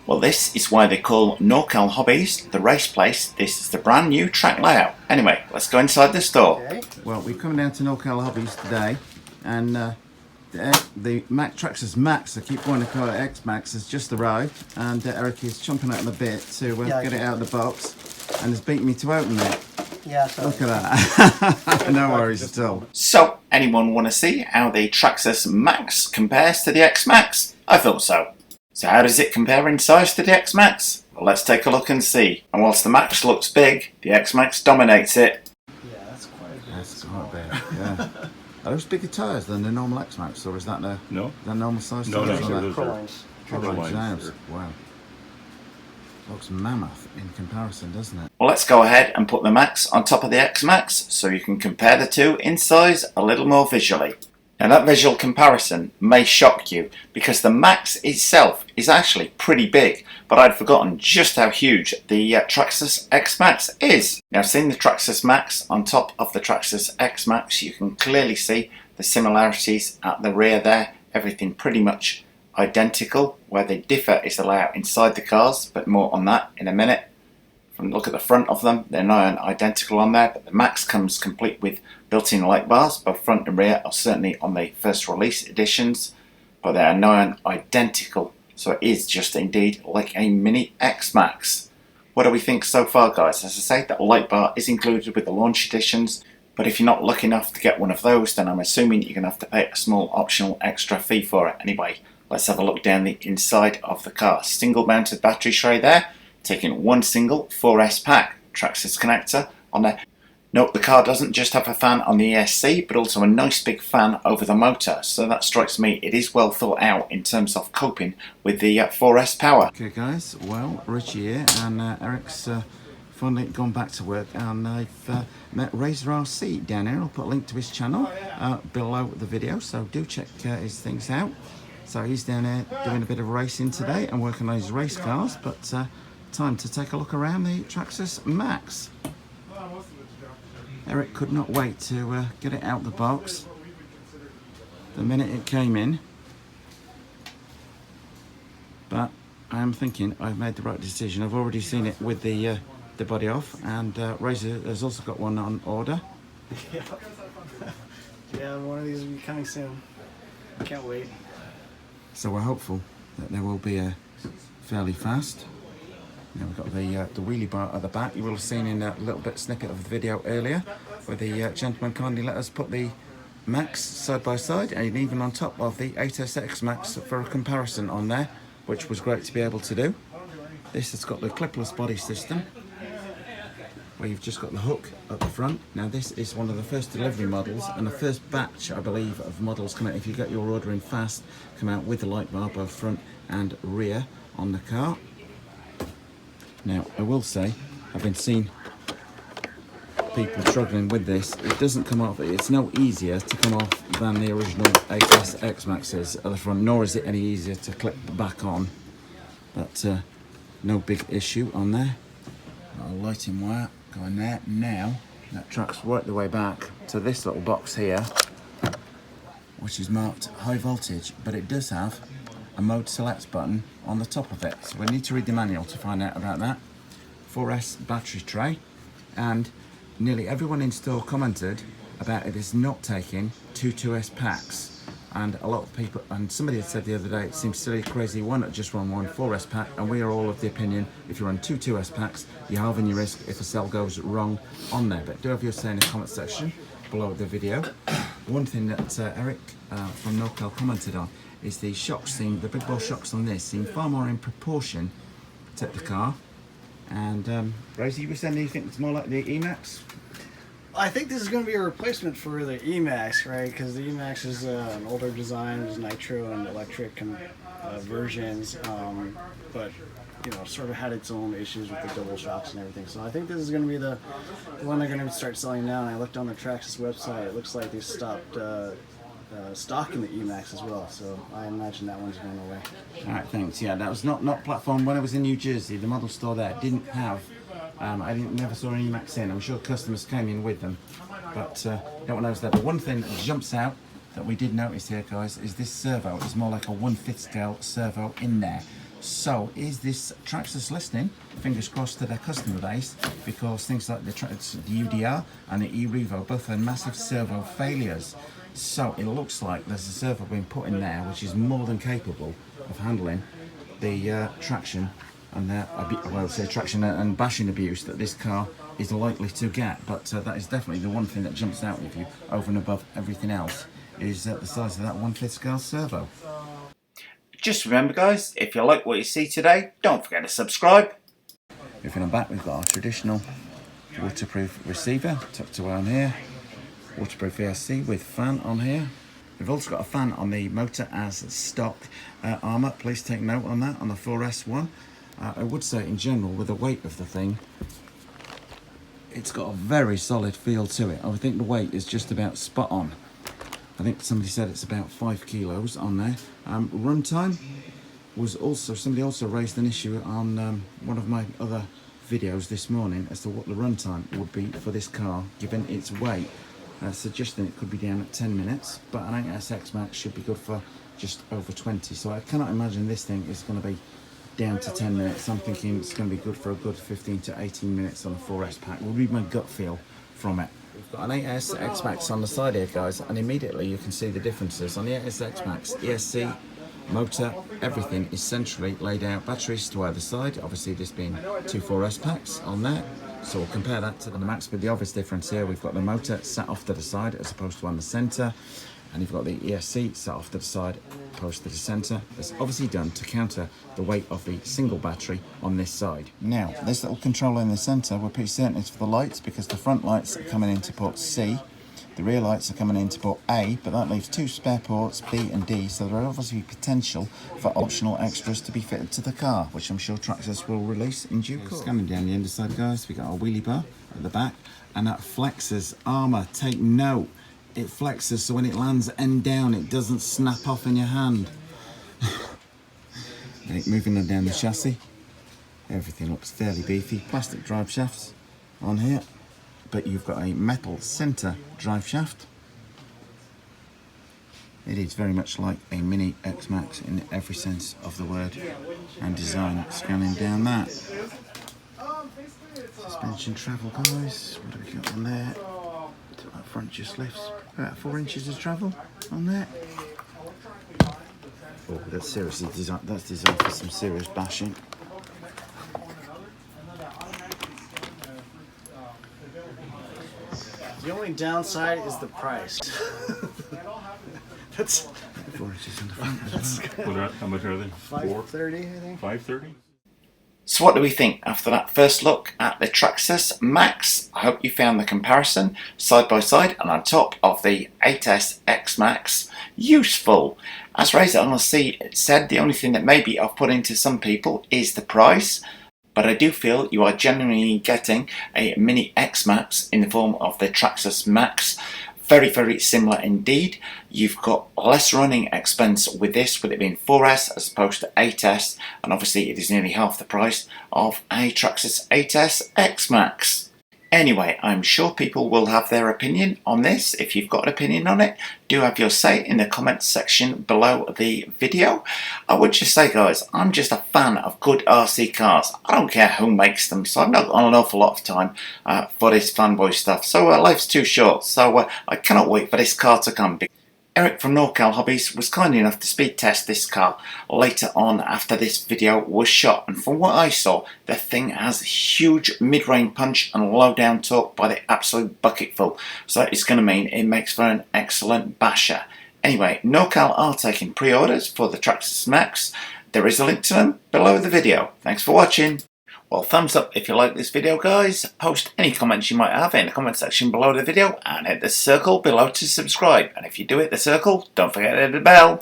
Well, this is why they call NorCal Hobbies the race place. This is the brand new track layout. Anyway, let's go inside the store. Okay. Well, we've come down to NorCal Hobbies today, and the Traxxas Maxx, I keep wanting to call it XMaxx, has just arrived, and Eric is chomping at the bit to get it out of the box, and has beaten me to open it. Yeah, so Look at that. No worries at all. So, anyone want to see how the Traxxas Maxx compares to the XMaxx? I thought so. So how does it compare in size to the XMaxx? Well, let's take a look and see. And whilst the Maxx looks big, the XMaxx dominates it. yeah, that's quite big. That's quite big, yeah. Are those bigger tyres than the normal XMaxx, or is that the normal size No, tyres? no, Or those Pro are lines. Pro lines. Wow. Looks mammoth in comparison, doesn't it? Well, let's go ahead and put the Maxx on top of the XMaxx so you can compare the two in size a little more visually. Now that visual comparison may shock you because the Maxx itself is actually pretty big, but I'd forgotten just how huge the Traxxas XMaxx is. Now seeing the Traxxas Maxx on top of the Traxxas XMaxx, you can clearly see the similarities at the rear there. Everything pretty much identical. Where they differ is the layout inside the cars, but more on that in a minute. From look at the front of them, they're not identical on there, but the Maxx comes complete with built-in light bars. Both front and rear are certainly on the first release editions, but they are not identical, so it is just indeed like a mini XMaxx. What do we think so far, guys? As I say, that light bar is included with the launch editions, but if you're not lucky enough to get one of those, then I'm assuming you're going to have to pay a small optional extra fee for it. Anyway, let's have a look down the inside of the car. Single mounted battery tray there, taking one single 4S pack, Traxxas connector on there. Note the car doesn't just have a fan on the ESC, but also a nice big fan over the motor, so that strikes me it is well thought out in terms of coping with the 4S power. Okay guys, well, Richie here, and Eric's finally gone back to work, and I've met Razor RC down here. I'll put a link to his channel below the video, so do check his things out. So he's down here doing a bit of racing today and working on his race cars, but time to take a look around the Traxxas Maxx. Eric could not wait to get it out the box the minute it came in, but I am thinking I've made the right decision. I've already seen it with the body off, and Razor has also got one on order. Yeah. Yeah, one of these will be coming soon. I can't wait. So we're hopeful that they will be fairly fast. Now we've got the wheelie bar at the back. You will have seen in a little bit snippet of the video earlier where the gentleman kindly let us put the Maxx side by side and even on top of the 8S XMaxx for a comparison on there, which was great to be able to do. This has got the clipless body system where you've just got the hook at the front. Now this is one of the first delivery models and the first batch, I believe, of models come out, if you get your order in fast, come out with the light bar both front and rear on the car. Now I will say, I've been seeing people struggling with this. It doesn't come off, it's no easier to come off than the original 8S XMaxx is at the front, nor is it any easier to clip back on, but no big issue on there. Got a lighting wire going there. Now that tracks right the way back to this little box here, which is marked high voltage, but it does have a mode select button on the top of it, so we need to read the manual to find out about that. 4S battery tray, and nearly everyone in store commented about it is not taking two 2S packs, and a lot of people, and somebody had said the other day it seems silly crazy, why not just run one 4S pack? And we are all of the opinion if you run two 2S packs you're halving your risk if a cell goes wrong on there. But do have your say in the comment section below the video. One thing that Eric from NorCal commented on is the shocks seem, the big ball shocks on this seem far more in proportion to the car. And Rosie, you were saying you think it's more like the eMaxx? I think this is going to be a replacement for the eMaxx, right? Because the eMaxx is an older design, there's nitro and electric versions, but you know, sort of had its own issues with the double shocks and everything. So I think this is going to be the one they're going to start selling now. And I looked on the Traxxas website; it looks like they stopped stocking the eMaxx as well. So I imagine that one's going away. All right, thanks. Yeah, that was not platform. When I was in New Jersey, the model store there didn't have. I never saw an eMaxx in. I'm sure customers came in with them, but don't want to notice that. But one thing that jumps out that we did notice here, guys, is this servo is more like a 1/5 scale servo in there. So is this Traxxas listening? Fingers crossed to their customer base, because things like the UDR and the e-Revo both had massive servo failures. So it looks like there's a servo being put in there which is more than capable of handling the traction and traction and bashing abuse that this car is likely to get. But that is definitely the one thing that jumps out with you over and above everything else, is the size of that 1/5 scale servo. Just remember guys, if you like what you see today, don't forget to subscribe. Moving on back, we've got our traditional waterproof receiver tucked away on here. Waterproof VSC with fan on here. We've also got a fan on the motor as stock armour. Please take note on that, on the 4S one. I would say in general, with the weight of the thing, it's got a very solid feel to it. I think the weight is just about spot on. I think somebody said it's about 5 kilos on there. Runtime was also, somebody also raised an issue on one of my other videos this morning as to what the runtime would be for this car given its weight, suggesting it could be down at 10 minutes, but an XMaxx should be good for just over 20. So I cannot imagine this thing is going to be down to 10 minutes. I'm thinking it's going to be good for a good 15 to 18 minutes on a 4S pack. Will be my gut feel from it. We've got an 8S XMaxx on the side here guys, and immediately you can see the differences. On the 8S XMaxx, ESC, motor, everything is centrally laid out, batteries to either side, obviously this being two 4S packs on there. So we'll compare that to the Max, but the obvious difference here, we've got the motor sat off to the side as opposed to on the centre, and you've got the ESC sat off to the side opposed to the centre. It's obviously done to counter the weight of the single battery on this side. Now, this little controller in the centre, we're pretty certain it's for the lights, because the front lights are coming into port C, the rear lights are coming into port A, but that leaves two spare ports, B and D, so there are obviously potential for optional extras to be fitted to the car, which I'm sure Traxxas will release in due course. Scanning down the underside guys, we got our wheelie bar at the back, and that flexes armour. Take note, it flexes so when it lands end down it doesn't snap off in your hand. Right, moving on down the chassis, everything looks fairly beefy. Plastic drive shafts on here, but you've got a metal centre drive shaft. It is very much like a mini XMaxx in every sense of the word and design. Scanning down that. Suspension travel guys, what have we got on there? That front just lifts about 4 inches of travel on there. Oh, that's seriously designed, that's designed for some serious bashing. The only downside is the price. That's 4 inches in the front as well. How much are they? $530, I think. $530? So what do we think after that first look at the Traxxas Maxx? I hope you found the comparison side by side and on top of the 8S XMaxx useful. As Razor on C said, the only thing that may be off-putting to some people is the price, but I do feel you are genuinely getting a mini XMaxx in the form of the Traxxas Maxx. Very, very similar indeed. You've got less running expense with this, with it being 4S as opposed to 8S, and obviously it is nearly half the price of a Traxxas 8S XMaxx. Anyway, I'm sure people will have their opinion on this. If you've got an opinion on it, do have your say in the comments section below the video. I would just say guys, I'm just a fan of good RC cars. I don't care who makes them, so I've not got an awful lot of time for this fanboy stuff. So life's too short, so I cannot wait for this car to come. Eric from NorCal Hobbies was kind enough to speed test this car later on after this video was shot, and from what I saw, the thing has huge mid-range punch and low down torque by the absolute bucketful, so it's going to mean it makes for an excellent basher. Anyway, NorCal are taking pre-orders for the Traxxas Maxx. There is a link to them below the video. Thanks for watching. Well, thumbs up if you like this video guys, post any comments you might have in the comment section below the video, and hit the circle below to subscribe, and if you do hit the circle, don't forget to hit the bell.